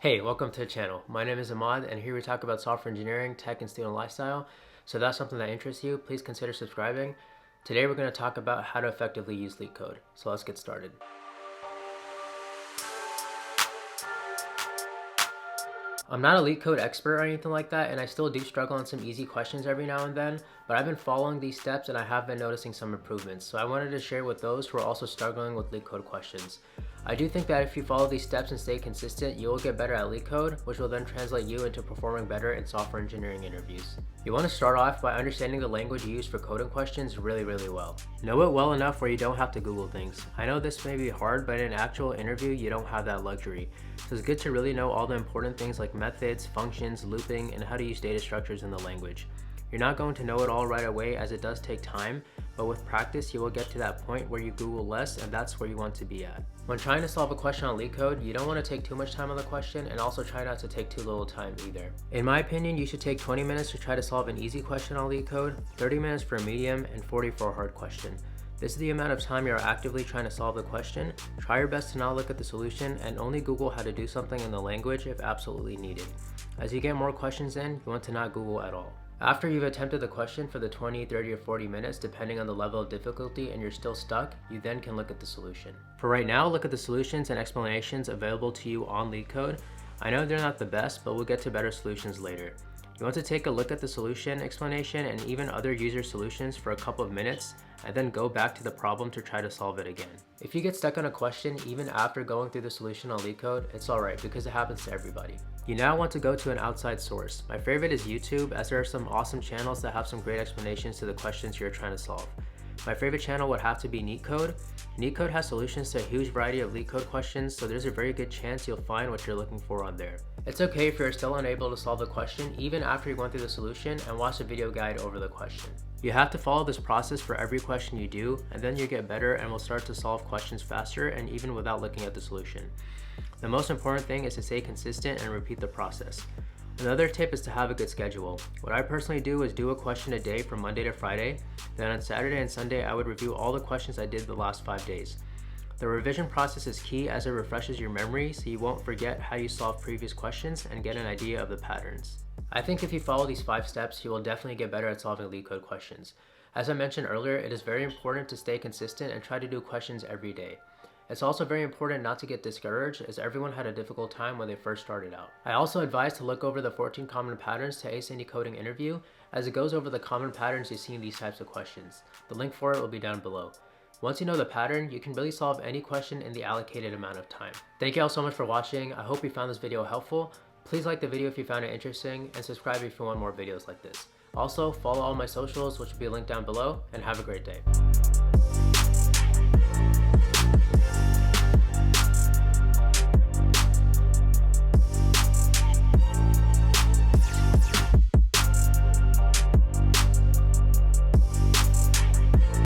Hey, welcome to the channel. My name is Ahmad, and here we talk about software engineering, tech, and student lifestyle. So if that's something that interests you, please consider subscribing. Today we're going to talk about how to effectively use LeetCode. So let's get started. I'm not a LeetCode expert or anything like that, and I still do struggle on some easy questions every now and then, but I've been following these steps and I have been noticing some improvements. So I wanted to share with those who are also struggling with LeetCode questions. I do think that if you follow these steps and stay consistent, you will get better at LeetCode, which will then translate you into performing better in software engineering interviews. You want to start off by understanding the language you use for coding questions really well. Know it well enough where you don't have to Google things. I know this may be hard, but in an actual interview, you don't have that luxury. So it's good to really know all the important things like methods, functions, looping, and how to use data structures in the language. You're not going to know it all right away as it does take time, but with practice you will get to that point where you Google less, and that's where you want to be at. When trying to solve a question on LeetCode, you don't want to take too much time on the question and also try not to take too little time either. In my opinion, you should take 20 minutes to try to solve an easy question on LeetCode, 30 minutes for a medium, and 40 for a hard question. This is the amount of time you are actively trying to solve the question. Try your best to not look at the solution and only Google how to do something in the language if absolutely needed. As you get more questions in, you want to not Google at all. After you've attempted the question for the 20, 30, or 40 minutes, depending on the level of difficulty, and you're still stuck, you then can look at the solution. For right now, look at the solutions and explanations available to you on LeetCode. I know they're not the best, but we'll get to better solutions later. You want to take a look at the solution explanation and even other user solutions for a couple of minutes, and then go back to the problem to try to solve it again. If you get stuck on a question even after going through the solution on LeetCode, it's alright because it happens to everybody. You now want to go to an outside source. My favorite is YouTube, as there are some awesome channels that have some great explanations to the questions you're trying to solve. My favorite channel would have to be LeetCode. LeetCode has solutions to a huge variety of LeetCode questions, so there's a very good chance you'll find what you're looking for on there. It's okay if you're still unable to solve the question even after you went through the solution and watch a video guide over the question. You have to follow this process for every question you do, and then you get better and will start to solve questions faster and even without looking at the solution. The most important thing is to stay consistent and repeat the process. Another tip is to have a good schedule. What I personally do is do a question a day from Monday to Friday. Then on Saturday and Sunday, I would review all the questions I did the last 5 days. The revision process is key as it refreshes your memory so you won't forget how you solved previous questions and get an idea of the patterns. I think if you follow these 5 steps, you will definitely get better at solving LeetCode questions. As I mentioned earlier, it is very important to stay consistent and try to do questions every day. It's also very important not to get discouraged, as everyone had a difficult time when they first started out. I also advise to look over the 14 common patterns to ace any coding interview, as it goes over the common patterns you see in these types of questions. The link for it will be down below. Once you know the pattern, you can really solve any question in the allocated amount of time. Thank you all so much for watching. I hope you found this video helpful. Please like the video if you found it interesting, and subscribe if you want more videos like this. Also, follow all my socials, which will be linked down below, and have a great day.